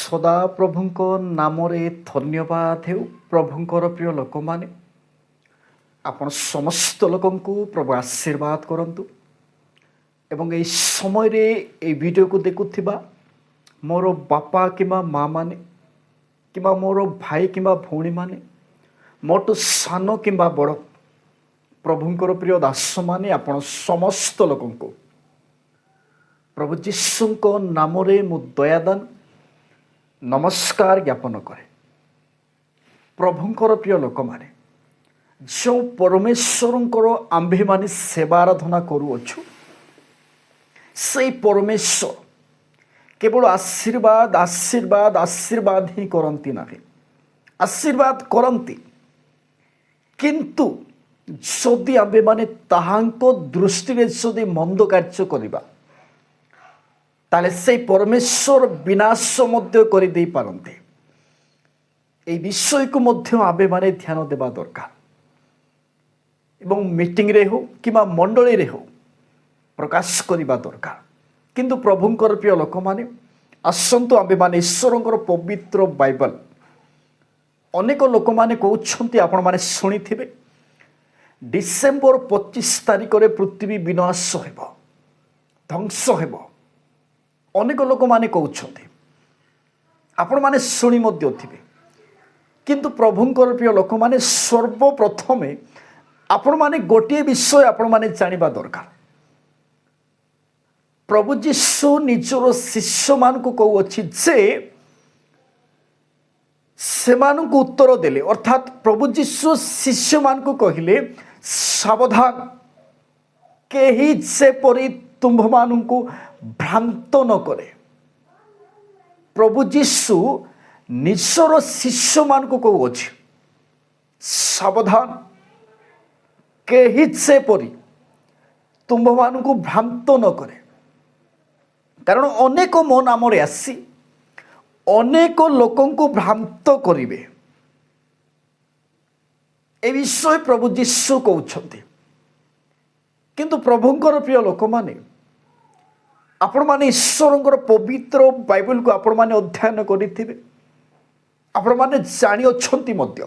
ସଦା ପ୍ରଭୁଙ୍କ ନାମରେ ଧନ୍ୟବାଦ ହେଉ। ପ୍ରଭୁଙ୍କର ପ୍ରିୟ ଲୋକମାନେ, ଆପଣ ସମସ୍ତ ଲୋକଙ୍କୁ ପ୍ରଭୁ ଆଶୀର୍ବାଦ କରନ୍ତୁ। ଏବଂ ଏହି ସମୟରେ ଏହି ଭିଡ଼ିଓକୁ ଦେଖୁଥିବା ମୋର ବାପା କିମ୍ବା ମା ମାନେ କିମ୍ବା ମୋର ଭାଇ କିମ୍ବା ଭଉଣୀମାନେ, ମୋଠୁ ସାନ କିମ୍ବା ବଡ଼ ପ୍ରଭୁଙ୍କର ପ୍ରିୟ ଦାସମାନେ, ଆପଣ ସମସ୍ତ ଲୋକଙ୍କୁ ପ୍ରଭୁ ଯୀଶୁଙ୍କ ନାମରେ ମୁଁ ଦୟାଦାନ ନମସ୍କାର ଜ୍ଞାପନ କରେ। ପ୍ରଭୁଙ୍କର ପ୍ରିୟ ଲୋକମାନେ, ଯେଉଁ ପରମେଶ୍ୱରଙ୍କର ଆମ୍ଭେମାନେ ସେବା ଆରାଧନା କରୁଅଛୁ, ସେଇ ପରମେଶ୍ୱର କେବଳ ଆଶୀର୍ବାଦ ଆଶୀର୍ବାଦ ଆଶୀର୍ବାଦ ହିଁ କରନ୍ତି ନାହିଁ। ଆଶୀର୍ବାଦ କରନ୍ତି, କିନ୍ତୁ ଯଦି ଆମ୍ଭେମାନେ ତାହାଙ୍କ ଦୃଷ୍ଟିରେ ଯଦି ମନ୍ଦ କାର୍ଯ୍ୟ କରିବା, ତାହେଲେ ସେଇ ପରମେଶ୍ୱର ବିନାଶ ମଧ୍ୟ କରିଦେଇ ପାରନ୍ତି। এই বিষয়କୁ ମଧ୍ୟ ଆମ୍ଭେମାନେ ଧ୍ୟାନ ଦେବା ଦରକାର। ଏବଂ ମିଟିଂରେ ହେଉ କିମ୍ବା ମଣ୍ଡଳୀରେ ହେଉ ପ୍ରକାଶ କରିବା ଦରକାର। କିନ୍ତୁ ପ୍ରଭୁଙ୍କର ପ୍ରିୟ ଲୋକମାନେ, ଆସନ୍ତୁ ଆମ୍ଭେମାନେ ଈଶ୍ୱରଙ୍କର ପବିତ୍ର ବାଇବଲ, ଅନେକ ଲୋକମାନେ କହୁଛନ୍ତି, ଆପଣମାନେ ଶୁଣିଥିବେ, ଡିସେମ୍ବର 25 ତାରିଖରେ ପୃଥିବୀ ବିନାଶ ହେବ, ଧ୍ୱଂସ ହେବ। ଅନେକ ଲୋକମାନେ କହୁଛନ୍ତି, ଆପଣମାନେ ଶୁଣି ମଧ୍ୟ ଥିବେ। କିନ୍ତୁ ପ୍ରଭୁଙ୍କର ପ୍ରିୟ ଲୋକମାନେ, ସର୍ବପ୍ରଥମେ ଆପଣମାନେ ଗୋଟିଏ ବିଷୟ ଆପଣମାନେ ଜାଣିବା ଦରକାର। ପ୍ରଭୁ ଯୀଶୁ ନିଜର ଶିଷ୍ୟମାନଙ୍କୁ କହୁଅଛି ଯେ ସେମାନଙ୍କୁ ଉତ୍ତର ଦେଲେ, ଅର୍ଥାତ୍ ପ୍ରଭୁ ଯୀଶୁ ଶିଷ୍ୟମାନଙ୍କୁ କହିଲେ, ସାବଧାନ, କେହି ଯେପରି ତୁମ୍ଭମାନଙ୍କୁ ଭ୍ରାନ୍ତ ନ କରେ। ପ୍ରଭୁ ଯୀଶୁ ନିଜର ଶିଷ୍ୟମାନଙ୍କୁ କହୁଅଛି, ସାବଧାନ, କେହି ଯେପରି ତୁମ୍ଭମାନଙ୍କୁ ଭ୍ରାନ୍ତ ନ କରେ। କାରଣ ଅନେକ ମୋ ନାମରେ ଆସି ଅନେକ ଲୋକଙ୍କୁ ଭ୍ରାନ୍ତ କରିବେ। ଏ ବିଷୟ ପ୍ରଭୁ ଯୀଶୁ କହୁଛନ୍ତି। କିନ୍ତୁ ପ୍ରଭୁଙ୍କର ପ୍ରିୟ ଲୋକମାନେ, ଆପଣମାନେ ଈଶ୍ୱରଙ୍କର ପବିତ୍ର ବାଇବଲକୁ ଆପଣମାନେ ଅଧ୍ୟୟନ କରିଥିବେ, ଆପଣମାନେ ଜାଣିଅଛନ୍ତି ମଧ୍ୟ।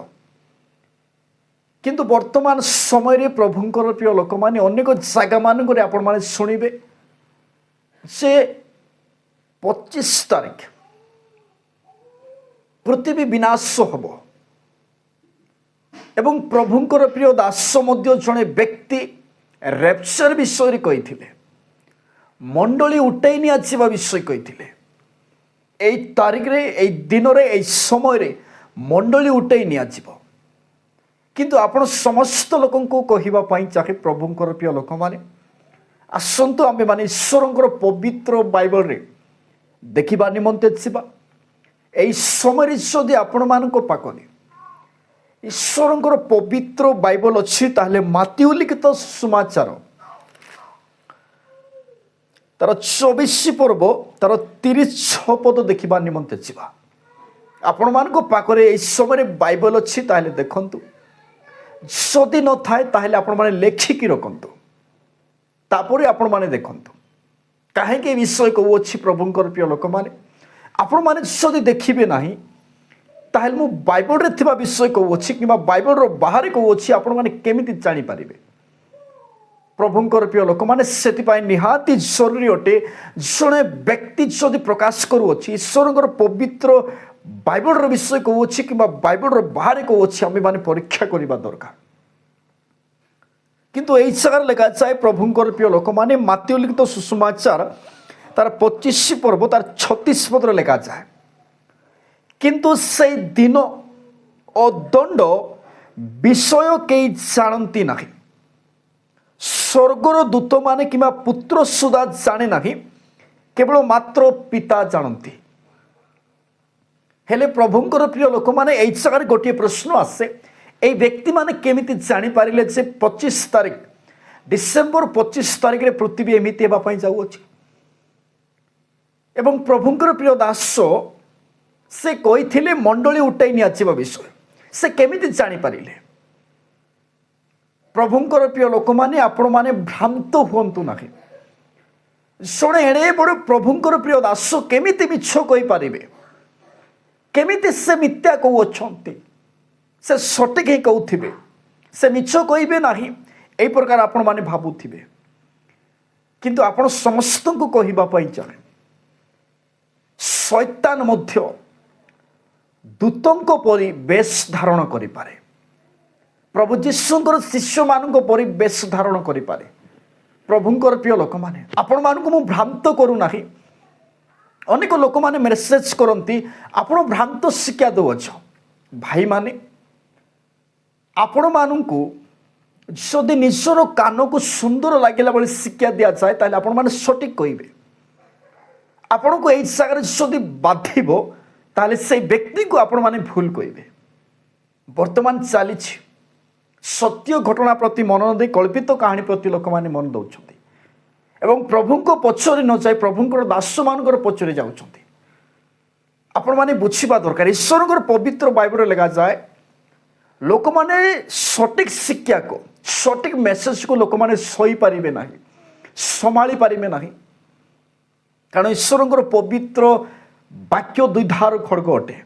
କିନ୍ତୁ ବର୍ତ୍ତମାନ ସମୟରେ ପ୍ରଭୁଙ୍କର ପ୍ରିୟ ଲୋକମାନେ, ଅନେକ ଜାଗାମାନଙ୍କରେ ଆପଣମାନେ ଶୁଣିବେ ଯେ 25 ତାରିଖ ପୃଥିବୀ ବିନାଶ ହେବ। ଏବଂ ପ୍ରଭୁଙ୍କର ପ୍ରିୟ ଦାସ ମଧ୍ୟ ଜଣେ ବ୍ୟକ୍ତି ରେପ୍ଚର ବିଷୟରେ କହିଥିଲେ, ମଣ୍ଡଳୀ ଉଠାଇ ନିଆଯିବା ବିଷୟ କହିଥିଲେ। এই ତାରିଖରେ, এই ଦିନରେ, এই ସମୟରେ ମଣ୍ଡଳୀ ଉଠାଇ ନିଆଯିବ। କିନ୍ତୁ ଆପଣ ସମସ୍ତ ଲୋକଙ୍କୁ କହିବା ପାଇଁ ଚାହେଁ, ପ୍ରଭୁଙ୍କର ପ୍ରିୟ ଲୋକମାନେ, ଆସନ୍ତୁ ଆମ୍ଭେମାନେ ଈଶ୍ୱରଙ୍କର ପବିତ୍ର ବାଇବଲରେ ଦେଖିବା ନିମନ୍ତେ ଯିବା। ଏହି ସମୟରେ ଯଦି ଆପଣମାନଙ୍କ ପାଖରେ ଈଶ୍ୱରଙ୍କର ପବିତ୍ର ବାଇବଲ ଅଛି, ତାହେଲେ ମାତିଉ ଲିଖିତ ସୁସମାଚାର ତାର 24 ପର୍ବ ତାର 36 ପଦ ଦେଖିବା ନିମନ୍ତେ ଯିବା। ଆପଣମାନଙ୍କ ପାଖରେ ଏହି ସମୟରେ ବାଇବଲ ଅଛି ତାହେଲେ ଦେଖନ୍ତୁ, ଯଦି ନଥାଏ ତାହେଲେ ଆପଣମାନେ ଲେଖିକି ରଖନ୍ତୁ, ତାପରେ ଆପଣମାନେ ଦେଖନ୍ତୁ। କାହିଁକି ଏ ବିଷୟ କହୁଅଛି ପ୍ରଭୁଙ୍କର ପ୍ରିୟ ଲୋକମାନେ, ଆପଣମାନେ ଯଦି ଦେଖିବେ ନାହିଁ, ତାହେଲେ ମୁଁ ବାଇବଲରେ ଥିବା ବିଷୟ କହୁଅଛି କିମ୍ବା ବାଇବଲର ବାହାରେ କହୁଅଛି, ଆପଣମାନେ କେମିତି ଜାଣିପାରିବେ? ପ୍ରଭୁଙ୍କର ପ୍ରିୟ ଲୋକମାନେ, ସେଥିପାଇଁ ନିହାତି ଜରୁରୀ ଅଟେ, ଜଣେ ବ୍ୟକ୍ତି ଯଦି ପ୍ରକାଶ କରୁଅଛି, ଈଶ୍ୱରଙ୍କର ପବିତ୍ର ବାଇବଲର ବିଷୟ କହୁଅଛି କିମ୍ବା ବାଇବଲର ବାହାରେ କହୁଅଛି, ଆମେମାନେ ପରୀକ୍ଷା କରିବା ଦରକାର। କିନ୍ତୁ এই ଜାଗାରେ ଲେଖାଯାଏ, ପ୍ରଭୁଙ୍କର ପ୍ରିୟ ଲୋକମାନେ, ମାତିଉ ଲିଖିତ ସୁସମାଚାର ତାର 25 ପର୍ବ ତାର 36 ପଦରେ ଲେଖାଯାଏ, କିନ୍ତୁ ସେଇ ଦିନ ଓ ଦଣ୍ଡ ବିଷୟ କେହି ଜାଣନ୍ତି ନାହିଁ, ସ୍ୱର୍ଗର ଦୂତମାନେ କିମ୍ବା ପୁତ୍ର ସୁଦ୍ଧା ଜାଣେ ନାହିଁ, କେବଳ ମାତ୍ର ପିତା ଜାଣନ୍ତି। ହେଲେ ପ୍ରଭୁଙ୍କର ପ୍ରିୟ ଲୋକମାନେ, এই ଜାଗାରେ ଗୋଟିଏ ପ୍ରଶ୍ନ ଆସେ, এই ବ୍ୟକ୍ତିମାନେ କେମିତି ଜାଣିପାରିଲେ ଯେ 25 ତାରିଖ, ଡିସେମ୍ବର 25 ତାରିଖରେ ପୃଥିବୀ ଏମିତି ହେବା ପାଇଁ ଯାଉଅଛି? ଏବଂ ପ୍ରଭୁଙ୍କର ପ୍ରିୟ ଦାସ ସେ କହିଥିଲେ ମଣ୍ଡଳୀ ଉଠାଇ ନିଆଯିବା ବିଷୟ, ସେ କେମିତି ଜାଣିପାରିଲେ? ପ୍ରଭୁଙ୍କର ପ୍ରିୟ ଲୋକମାନେ, ଆପଣମାନେ ଭ୍ରାନ୍ତ ହୁଅନ୍ତୁ ନାହିଁ। ଜଣେ ଏଡ଼େ ବଡ଼ ପ୍ରଭୁଙ୍କର ପ୍ରିୟ ଦାସ କେମିତି ମିଛ କହିପାରିବେ? କେମିତି ସେ ମିଥ୍ୟା କହୁଅଛନ୍ତି, ସେ ସଠିକ୍ ହିଁ କହୁଥିବେ, ସେ ମିଛ କହିବେ ନାହିଁ, ଏହି ପ୍ରକାର ଆପଣମାନେ ଭାବୁଥିବେ। କିନ୍ତୁ ଆପଣ ସମସ୍ତଙ୍କୁ କହିବା ପାଇଁ ଚାହେଁ, ଶୈତାନ ମଧ୍ୟ ଦୂତଙ୍କ ପରି ବେଶ ଧାରଣ କରିପାରେ। ପ୍ରଭୁ ଯୀଶୁଙ୍କର ଶିଷ୍ୟମାନଙ୍କ ପରି ବେଶ ଧାରଣ କରିପାରେ। ପ୍ରଭୁଙ୍କର ପ୍ରିୟ ଲୋକମାନେ, ଆପଣମାନଙ୍କୁ ମୁଁ ଭ୍ରାନ୍ତ କରୁନାହିଁ। ଅନେକ ଲୋକମାନେ ମେସେଜ କରନ୍ତି, ଆପଣ ଭ୍ରାନ୍ତ ଶିକ୍ଷା ଦେଉଛ। ଭାଇମାନେ, ଆପଣମାନଙ୍କୁ ଯଦି ନିଜର କାନକୁ ସୁନ୍ଦର ଲାଗିଲା ଭଳି ଶିକ୍ଷା ଦିଆଯାଏ, ତାହେଲେ ଆପଣମାନେ ସଠିକ୍ କହିବେ। ଆପଣଙ୍କୁ ଏଇ ଜାଗାରେ ଯଦି ବାଧିବ, ତାହେଲେ ସେଇ ବ୍ୟକ୍ତିକୁ ଆପଣମାନେ ଭୁଲ କହିବେ। ବର୍ତ୍ତମାନ ଚାଲିଛି, ସତ୍ୟ ଘଟଣା ପ୍ରତି ମନ ନ ଦେଇ କଳ୍ପିତ କାହାଣୀ ପ୍ରତି ଲୋକମାନେ ମନ ଦେଉଛନ୍ତି ଏବଂ ପ୍ରଭୁଙ୍କ ପଛରେ ନ ଯାଇ ପ୍ରଭୁଙ୍କର ଦାସମାନଙ୍କର ପଛରେ ଯାଉଛନ୍ତି। ଆପଣମାନେ ବୁଝିବା ଦରକାର, ଈଶ୍ୱରଙ୍କର ପବିତ୍ର ବାଇବଲରେ ଲେଖାଯାଏ, ଲୋକମାନେ ସଠିକ୍ ଶିକ୍ଷାକୁ, ସଠିକ୍ ମେସେଜକୁ ଲୋକମାନେ ସହିପାରିବେ ନାହିଁ, ସମ୍ଭାଳି ପାରିବେ ନାହିଁ। କାରଣ ଈଶ୍ୱରଙ୍କର ପବିତ୍ର ବାକ୍ୟ ଦୁଇଧାର ଖଡ଼ଗ ଅଟେ।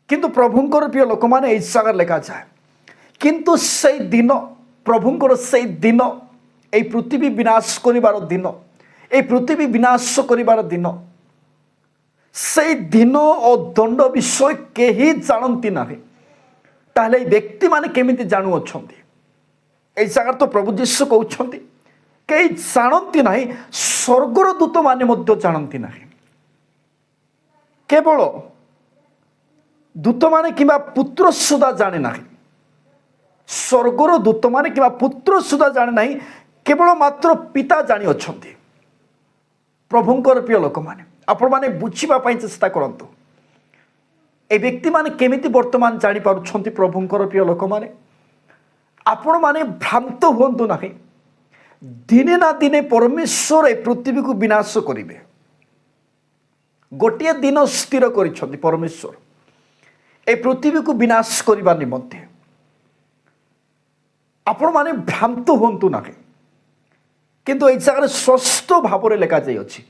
କିନ୍ତୁ ପ୍ରଭୁଙ୍କର ପ୍ରିୟ ଲୋକମାନେ ଏହି ଜାଗାରେ ଲେଖାଯାଏ, କିନ୍ତୁ ସେଇ ଦିନ, ପ୍ରଭୁଙ୍କର ସେଇ ଦିନ, এই পৃথিবী বিনাশ করিবার দিন, এই পৃথিবী বিনাশ করিবার দিন, সেই দিন ও দণ্ড বিষয় কেহি জানতি না। তাহলে এই ব্যক্তি মানে কেমিতি জাণুঅছন্তি? এই জায়গার তো প্রভু যীশু কହୁଛନ୍ତି, কেহি জানতি না, স্বর্গর দূত মানে মধ্য জানতি না। কেবল দূত মানে কিংবা পুত্র সুদ্ধা জানে না। স্বর্গর দূত মানে কিংবা পুত্র সুদ্ধা জানে না, কেবল মাত্র পিতা জানিଅଛନ୍ତି। প্রভুଙ୍କର প্রিয় ଲୋକମାନେ, ଆପଣମାନେ ବୁଝିବା ପାଇଁ ଚେଷ୍ଟା କରନ୍ତୁ, এই ବ୍ୟକ୍ତିମାନେ କେମିତି ବର୍ତ୍ତମାନ ଜାଣିପାରୁଛନ୍ତି। ପ୍ରଭୁଙ୍କର ପ୍ରିୟ ଲୋକମାନେ, ଆପଣମାନେ ଭ୍ରାନ୍ତ ହୁଅନ୍ତୁ ନାହିଁ। ଦିନେ ନା ଦିନେ ପରମେଶ୍ୱର ଏ ପୃଥିବୀକୁ ବିନାଶ କରିବେ। ଗୋଟିଏ ଦିନ ସ୍ଥିର କରିଛନ୍ତି ପରମେଶ୍ୱର ଏ ପୃଥିବୀକୁ ବିନାଶ କରିବା ନିମନ୍ତେ। ଆପଣମାନେ ଭ୍ରାନ୍ତ ହୁଅନ୍ତୁ ନାହିଁ। କିନ୍ତୁ এই ଜାଗାରେ ସ୍ପଷ୍ଟ ଭାବରେ ଲେଖାଯାଇଅଛି,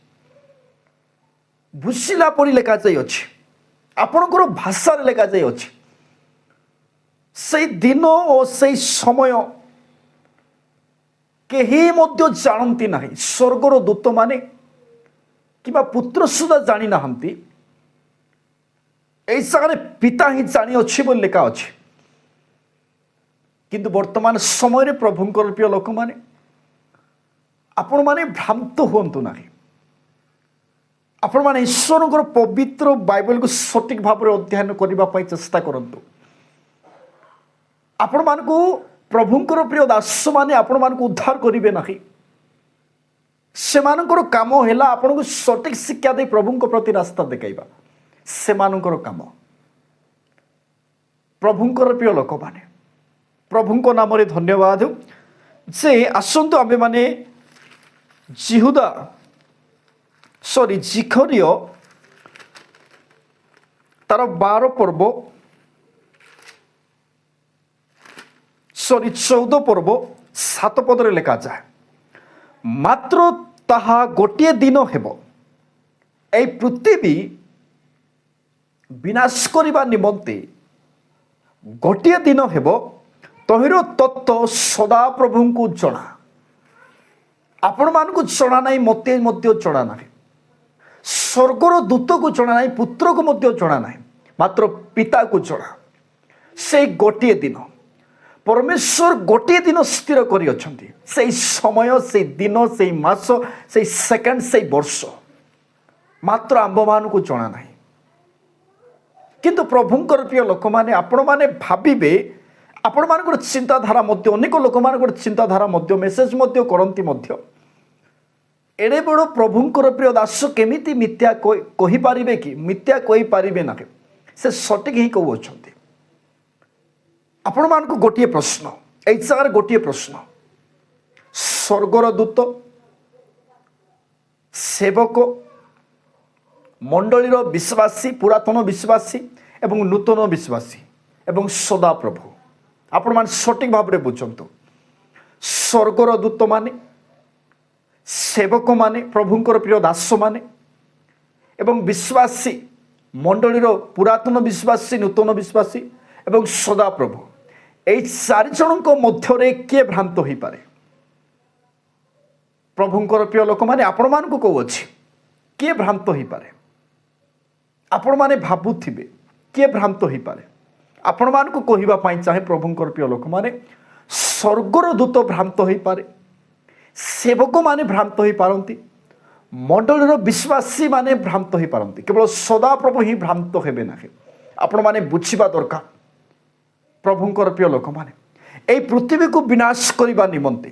ବୁଝିଲା ପରି ଲେଖାଯାଇଅଛି, ଆପଣଙ୍କର ଭାଷାରେ ଲେଖାଯାଇଅଛି, ସେଇ ଦିନ ଓ ସେଇ ସମୟ କେହି ମଧ୍ୟ ଜାଣନ୍ତି ନାହିଁ। ସ୍ୱର୍ଗର ଦୂତମାନେ କିମ୍ବା ପୁତ୍ର ସୁଦ୍ଧା ଜାଣି ନାହାନ୍ତି। এই ଜାଗାରେ ପିତା ହିଁ ଜାଣିଅଛି ବୋଲି ଲେଖା ଅଛି। କିନ୍ତୁ ବର୍ତ୍ତମାନ ସମୟରେ ପ୍ରଭୁଙ୍କର ପ୍ରିୟ ଲୋକମାନେ, ଆପଣମାନେ ଭ୍ରାନ୍ତ ହୁଅନ୍ତୁ ନାହିଁ। ଆପଣମାନେ ଈଶ୍ୱରଙ୍କର ପବିତ୍ର ବାଇବଲକୁ ସଠିକ୍ ଭାବରେ ଅଧ୍ୟୟନ କରିବା ପାଇଁ ଚେଷ୍ଟା କରନ୍ତୁ। ଆପଣମାନଙ୍କୁ ପ୍ରଭୁଙ୍କର ପ୍ରିୟ ଦାସମାନେ ଆପଣମାନଙ୍କୁ ଉଦ୍ଧାର କରିବେ ନାହିଁ। ସେମାନଙ୍କର କାମ ହେଲା ଆପଣଙ୍କୁ ସଠିକ୍ ଶିକ୍ଷା ଦେଇ ପ୍ରଭୁଙ୍କ ପ୍ରତି ରାସ୍ତା ଦେଖାଇବା, ସେମାନଙ୍କର କାମ। ପ୍ରଭୁଙ୍କର ପ୍ରିୟ ଲୋକମାନେ, ପ୍ରଭୁଙ୍କ ନାମରେ ଧନ୍ୟବାଦ ଯେ ଆସନ୍ତୁ ଆମେମାନେ ଜିଖରୀୟ ତାର 12 ପର୍ବ 14 ପର୍ବ 7 ପଦରେ ଲେଖାଯାଏ, ମାତ୍ର ତାହା ଗୋଟିଏ ଦିନ ହେବ, এই ପୃଥିବୀ ବିନାଶ କରିବା ନିମନ୍ତେ ଗୋଟିଏ ଦିନ ହେବ, ତହିଁର ତତ୍ତ୍ୱ ସଦାପ୍ରଭୁଙ୍କୁ ଜଣା। ଆପଣମାନଙ୍କୁ ଜଣା ନାହିଁ, ମୋତେ ମଧ୍ୟ ଜଣା ନାହିଁ, ସ୍ୱର୍ଗର ଦୂତକୁ ଜଣା ନାହିଁ, ପୁତ୍ରକୁ ମଧ୍ୟ ଜଣା ନାହିଁ, ମାତ୍ର ପିତାକୁ ଜଣା। ସେଇ ଗୋଟିଏ ଦିନ ପରମେଶ୍ୱର ଗୋଟିଏ ଦିନ ସ୍ଥିର କରିଅଛନ୍ତି। ସେଇ ସମୟ, ସେଇ ଦିନ, ସେଇ ମାସ, ସେଇ ସେକେଣ୍ଡ, ସେଇ ବର୍ଷ ମାତ୍ର ଆମ୍ଭମାନଙ୍କୁ ଜଣା ନାହିଁ। କିନ୍ତୁ ପ୍ରଭୁଙ୍କର ପ୍ରିୟ ଲୋକମାନେ, ଆପଣମାନେ ଭାବିବେ, ଆପଣମାନଙ୍କର ଚିନ୍ତାଧାରା ମଧ୍ୟ, ଅନେକ ଲୋକମାନଙ୍କର ଚିନ୍ତାଧାରା ମଧ୍ୟ, ମେସେଜ ମଧ୍ୟ କରନ୍ତି ମଧ୍ୟ, ଏଡ଼େ ବଡ଼ ପ୍ରଭୁଙ୍କର ପ୍ରିୟ ଦାସ କେମିତି ମିଥ୍ୟା କହିପାରିବେ କି? ମିଥ୍ୟା କହିପାରିବେ ନାହିଁ, ସେ ସଠିକ୍ ହିଁ କହୁଅଛନ୍ତି। ଆପଣମାନଙ୍କୁ ଗୋଟିଏ ପ୍ରଶ୍ନ, ଏଇ ଜାଗାରେ ଗୋଟିଏ ପ୍ରଶ୍ନ, ସ୍ୱର୍ଗର ଦୂତ, ସେବକ, ମଣ୍ଡଳୀର ବିଶ୍ୱାସୀ, ପୁରାତନ ବିଶ୍ୱାସୀ ଏବଂ ନୂତନ ବିଶ୍ୱାସୀ ଏବଂ ସଦାପ୍ରଭୁ, ଆପଣମାନେ ସଠିକ୍ ଭାବରେ ବୁଝନ୍ତୁ। ସ୍ୱର୍ଗର ଦୂତମାନେ, ସେବକମାନେ, ପ୍ରଭୁଙ୍କର ପ୍ରିୟ ଦାସମାନେ ଏବଂ ବିଶ୍ୱାସୀ ମଣ୍ଡଳୀର ପୁରାତନ ବିଶ୍ୱାସୀ, ନୂତନ ବିଶ୍ୱାସୀ ଏବଂ ସଦାପ୍ରଭୁ, এই ଚାରିଜଣଙ୍କ ମଧ୍ୟରେ କିଏ ଭ୍ରାନ୍ତ ହୋଇପାରେ? ପ୍ରଭୁଙ୍କର ପ୍ରିୟ ଲୋକମାନେ, ଆପଣମାନଙ୍କୁ କହୁଅଛି, କିଏ ଭ୍ରାନ୍ତ ହୋଇପାରେ? ଆପଣମାନେ ଭାବୁଥିବେ କିଏ ଭ୍ରାନ୍ତ ହୋଇପାରେ? ଆପଣମାନଙ୍କୁ କହିବା ପାଇଁ ଚାହେଁ, ପ୍ରଭୁଙ୍କର ପ୍ରିୟ ଲୋକମାନେ, ସ୍ୱର୍ଗର ଦୂତ ଭ୍ରାନ୍ତ ହୋଇପାରେ, ସେବକମାନେ ଭ୍ରାନ୍ତ ହୋଇପାରନ୍ତି, ମଣ୍ଡଳୀର ବିଶ୍ୱାସୀମାନେ ଭ୍ରାନ୍ତ ହୋଇପାରନ୍ତି, କେବଳ ସଦାପ୍ରଭୁ ହିଁ ଭ୍ରାନ୍ତ ହେବେ ନାହିଁ। ଆପଣମାନେ ବୁଝିବା ଦରକାର, ପ୍ରଭୁଙ୍କର ପ୍ରିୟ ଲୋକମାନେ, এই ପୃଥିବୀକୁ ବିନାଶ କରିବା ନିମନ୍ତେ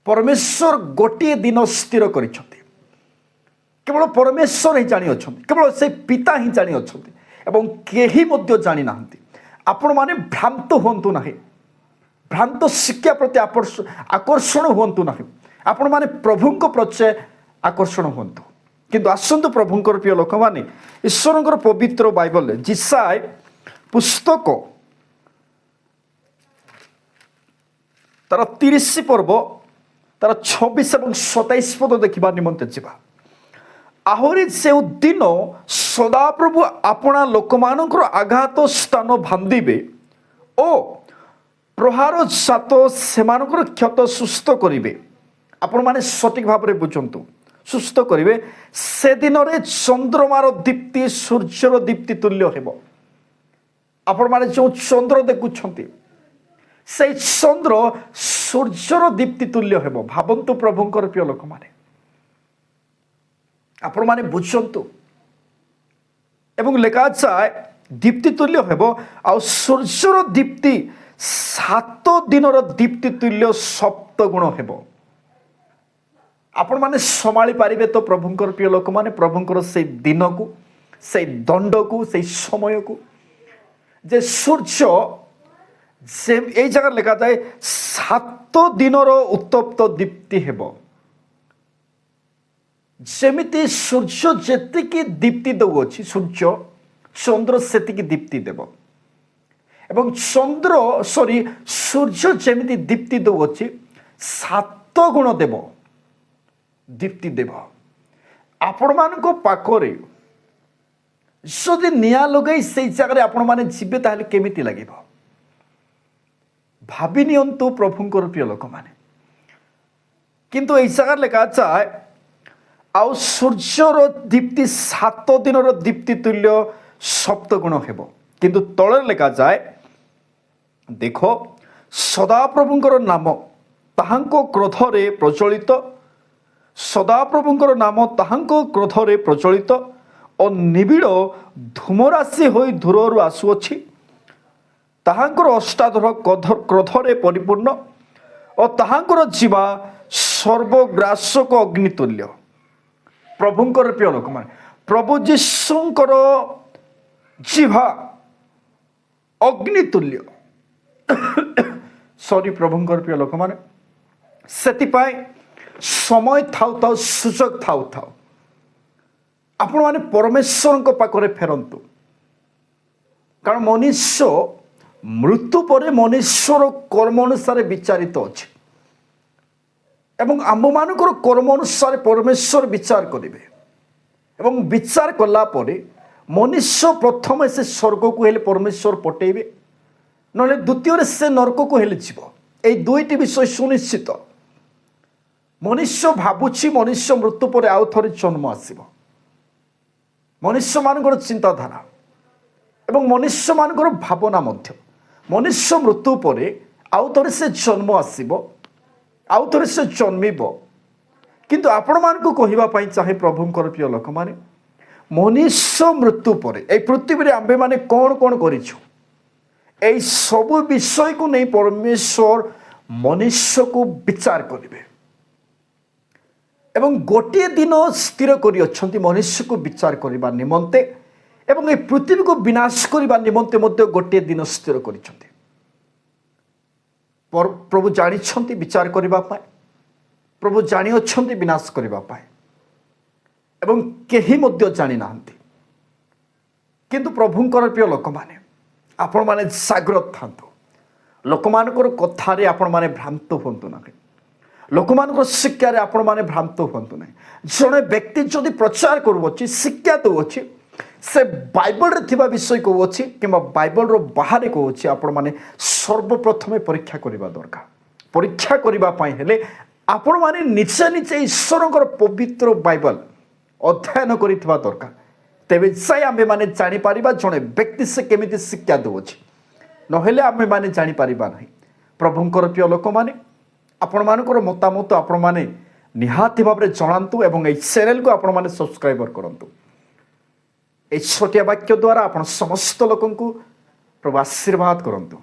ପରମେଶ୍ୱର ଗୋଟିଏ ଦିନ ସ୍ଥିର କରିଛନ୍ତି। କେବଳ ପରମେଶ୍ୱର ହିଁ ଜାଣିଅଛନ୍ତି, କେବଳ ସେ ପିତା ହିଁ ଜାଣିଅଛନ୍ତି ଏବଂ କେହି ମଧ୍ୟ ଜାଣିନାହାନ୍ତି। ଆପଣମାନେ ଭ୍ରାନ୍ତ ହୁଅନ୍ତୁ ନାହିଁ, ଭ୍ରାନ୍ତ ଶିକ୍ଷା ପ୍ରତି ଆକର୍ଷଣ ହୁଅନ୍ତୁ ନାହିଁ, ଆପଣମାନେ ପ୍ରଭୁଙ୍କ ପ୍ରତି ଆକର୍ଷଣ ହୁଅନ୍ତୁ। କିନ୍ତୁ ଆସନ୍ତୁ ପ୍ରଭୁଙ୍କର ପ୍ରିୟ ଲୋକମାନେ, ଈଶ୍ୱରଙ୍କର ପବିତ୍ର ବାଇବଲରେ ଯିଶାୟ ପୁସ୍ତକ ତାର 30 ପର୍ବ ତାର 26 ଏବଂ 27 ପଦ ଦେଖିବା ନିମନ୍ତେ ଯିବା। ଆହୁରି ଯେଉଁ ଦିନ ସଦାପ୍ରଭୁ ଆପଣା ଲୋକମାନଙ୍କର ଆଘାତ ସ୍ଥାନ ଭାଙ୍ଗିବେ ଓ ପ୍ରହାର ଜାତ ସେମାନଙ୍କର କ୍ଷତ ସୁସ୍ଥ କରିବେ। ଆପଣମାନେ ସଠିକ୍ ଭାବରେ ବୁଝନ୍ତୁ, ସୁସ୍ଥ କରିବେ। ସେଦିନରେ ଚନ୍ଦ୍ରମାର ଦୀପ୍ତି ସୂର୍ଯ୍ୟର ଦୀପ୍ତି ତୁଲ୍ୟ ହେବ। ଆପଣମାନେ ଯେଉଁ ଚନ୍ଦ୍ର ଦେଖୁଛନ୍ତି, সেই ଚନ୍ଦ୍ର ସୂର୍ଯ୍ୟର ଦୀପ୍ତି ତୁଲ୍ୟ ହେବ। ଭାବନ୍ତୁ ପ୍ରଭୁଙ୍କର ପ୍ରିୟ ଲୋକମାନେ, ଆପଣମାନେ ବୁଝନ୍ତୁ। ଏବଂ ଲେଖାଯାଏ ଦୀପ୍ତି ତୁଲ୍ୟ ହେବ, ଆଉ ସୂର୍ଯ୍ୟର ଦୀପ୍ତି 7 ଦିନର ଦୀପ୍ତି ତୁଲ୍ୟ 7 ଗୁଣ ହେବ। ଆପଣମାନେ ସମ୍ଭାଳି ପାରିବେ ତ ପ୍ରଭୁଙ୍କର ପ୍ରିୟ ଲୋକମାନେ, ପ୍ରଭୁଙ୍କର ସେଇ ଦିନକୁ, ସେଇ ଦଣ୍ଡକୁ, ସେଇ ସମୟକୁ, ଯେ ସୂର୍ଯ୍ୟ এই জায়গায় লেখা যায় 7 দিনর উত্তপ্ত দীপ্তি ହେବ। যেমিতি সূর্য যেতিকি দীপ্তি দেউଅଛି, সূর্য চন্দ্র সেতিকি দীপ্তি দেব। এবং সূর্য যেমিতি দীপ্তি দেউଅଛି 7 গুণ দেব, দীপ্তি দেব। ଆପଣମାନଙ୍କ ପାଖରେ ଯଦି ନିଆଁ ଲଗାଇ ସେଇ ଜାଗାରେ ଆପଣମାନେ ଯିବେ, ତାହେଲେ କେମିତି ଲାଗିବ? ଭାବି ନିଅନ୍ତୁ ପ୍ରଭୁଙ୍କର ପ୍ରିୟ ଲୋକମାନେ। କିନ୍ତୁ এই ଜାଗାରେ ଲେଖାଯାଏ, ଆଉ ସୂର୍ଯ୍ୟର ଦୀପ୍ତି 7 ଦିନର ଦୀପ୍ତି ତୁଲ୍ୟ 7 ଗୁଣ ହେବ। କିନ୍ତୁ ତଳେ ଲେଖାଯାଏ, ଦେଖ ସଦାପ୍ରଭୁଙ୍କର ନାମ ତାହାଙ୍କ କ୍ରୋଧରେ ପ୍ରଚଳିତ, ସଦାପ୍ରଭୁଙ୍କର ନାମ ତାହାଙ୍କ କ୍ରୋଧରେ ପ୍ରଚଳିତ ଓ ନିବିଡ଼ ଧୂମରାଶି ହୋଇ ଦୂରରୁ ଆସୁଅଛି। ତାହାଙ୍କର ଅଷ୍ଟାଦଶ କ୍ରୋଧରେ ପରିପୂର୍ଣ୍ଣ ଓ ତାହାଙ୍କର ଜିହ୍ବା ସର୍ବଗ୍ରାସକ ଅଗ୍ନିତୁଲ୍ୟ। ପ୍ରଭୁଙ୍କର ପ୍ରିୟ ଲୋକମାନେ, ପ୍ରଭୁ ଯୀଶୁଙ୍କର ଜିହ୍ବା ଅଗ୍ନିତୁଲ୍ୟ। ପ୍ରଭୁଙ୍କର ପ୍ରିୟ ଲୋକମାନେ, ସେଥିପାଇଁ ସମୟ ଥାଉ ଥାଉ, ସୁଯୋଗ ଥାଉ ଥାଉ, ଆପଣମାନେ ପରମେଶ୍ୱରଙ୍କ ପାଖରେ ଫେରନ୍ତୁ। କାରଣ ମନୁଷ୍ୟ ମୃତ୍ୟୁ ପରେ ମନୁଷ୍ୟର କର୍ମ ଅନୁସାରେ ବିଚାରିତ ଅଛି ଏବଂ ଆମ୍ଭମାନଙ୍କର କର୍ମ ଅନୁସାରେ ପରମେଶ୍ୱର ବିଚାର କରିବେ। ଏବଂ ବିଚାର କଲା ପରେ ମନୁଷ୍ୟ ପ୍ରଥମେ ସେ ସ୍ୱର୍ଗକୁ ହେଲେ ପରମେଶ୍ୱର ପଠେଇବେ, ନହେଲେ ଦ୍ୱିତୀୟରେ ସେ ନରକକୁ ହେଲେ ଯିବ। এই ଦୁଇଟି ବିଷୟ ସୁନିଶ୍ଚିତ। ମନୁଷ୍ୟ ଭାବୁଛି ମନୁଷ୍ୟ ମୃତ୍ୟୁ ପରେ ଆଉ ଥରେ ଜନ୍ମ ଆସିବ। ମନୁଷ୍ୟମାନଙ୍କର ଚିନ୍ତାଧାରା ଏବଂ ମନୁଷ୍ୟମାନଙ୍କର ଭାବନା ମଧ୍ୟ, ମନୁଷ୍ୟ ମୃତ୍ୟୁ ପରେ ଆଉ ଥରେ ସେ ଜନ୍ମ ଆସିବ, ଆଉ ଥରେ ସେ ଜନ୍ମିବ। କିନ୍ତୁ ଆପଣମାନଙ୍କୁ କହିବା ପାଇଁ ଚାହେଁ ପ୍ରଭୁଙ୍କର ପ୍ରିୟ ଲୋକମାନେ, ମନୁଷ୍ୟ ମୃତ୍ୟୁ ପରେ এই ପୃଥିବୀରେ ଆମ୍ଭେମାନେ କ'ଣ କ'ଣ କରିଛୁ, এই ସବୁ ବିଷୟକୁ ନେଇ ପରମେଶ୍ୱର ମନୁଷ୍ୟକୁ ବିଚାର କରିବେ। ଏବଂ ଗୋଟିଏ ଦିନ ସ୍ଥିର କରିଅଛନ୍ତି ମନୁଷ୍ୟକୁ ବିଚାର କରିବା ନିମନ୍ତେ, ଏବଂ এই ପୃଥିବୀକୁ ବିନାଶ କରିବା ନିମନ୍ତେ ମଧ୍ୟ ଗୋଟିଏ ଦିନ ସ୍ଥିର କରିଛନ୍ତି। ପ୍ରଭୁ ଜାଣିଛନ୍ତି ବିଚାର କରିବା ପାଇଁ, ପ୍ରଭୁ ଜାଣିଅଛନ୍ତି ବିନାଶ କରିବା ପାଇଁ, ଏବଂ କେହି ମଧ୍ୟ ଜାଣିନାହାନ୍ତି। କିନ୍ତୁ ପ୍ରଭୁଙ୍କର ପ୍ରିୟ ଲୋକମାନେ, ଆପଣମାନେ ଜାଗ୍ରତ ଥାନ୍ତୁ। ଲୋକମାନଙ୍କର କଥାରେ ଆପଣମାନେ ଭ୍ରାନ୍ତ ହୁଅନ୍ତୁ ନାହିଁ। ଲୋକମାନଙ୍କର ଶିକ୍ଷାରେ ଆପଣମାନେ ଭ୍ରାନ୍ତ ହୁଅନ୍ତୁ ନାହିଁ। ଜଣେ ବ୍ୟକ୍ତି ଯଦି ପ୍ରଚାର କରୁଅଛି, ଶିକ୍ଷା ଦେଉଅଛି, ସେ ବାଇବଲରେ ଥିବା ବିଷୟ କହୁଅଛି କିମ୍ବା ବାଇବଲର ବାହାରେ କହୁଅଛି, ଆପଣମାନେ ସର୍ବପ୍ରଥମେ ପରୀକ୍ଷା କରିବା ଦରକାର। ପରୀକ୍ଷା କରିବା ପାଇଁ ହେଲେ ଆପଣମାନେ ନିଜେ ନିଜେ ଈଶ୍ୱରଙ୍କର ପବିତ୍ର ବାଇବଲ ଅଧ୍ୟୟନ କରିଥିବା ଦରକାର। ତେବେ ଯାଇ ଆମେମାନେ ଜାଣିପାରିବା ଜଣେ ବ୍ୟକ୍ତି ସେ କେମିତି ଶିକ୍ଷା ଦେଉଅଛି, ନହେଲେ ଆମେମାନେ ଜାଣିପାରିବା ନାହିଁ। ପ୍ରଭୁଙ୍କର ପ୍ରିୟ ଲୋକମାନେ, ଆପଣମାନଙ୍କର ମତାମତ ଆପଣମାନେ ନିହାତି ଭାବରେ ଜଣାନ୍ତୁ ଏବଂ ଏହି ଚ୍ୟାନେଲକୁ ଆପଣମାନେ ସବସ୍କ୍ରାଇବର କରନ୍ତୁ। এই ଛୋଟିଆ ବାକ୍ୟ ଦ୍ୱାରା ଆପଣ ସମସ୍ତ ଲୋକଙ୍କୁ ପ୍ରଭୁ ଆଶୀର୍ବାଦ କରନ୍ତୁ।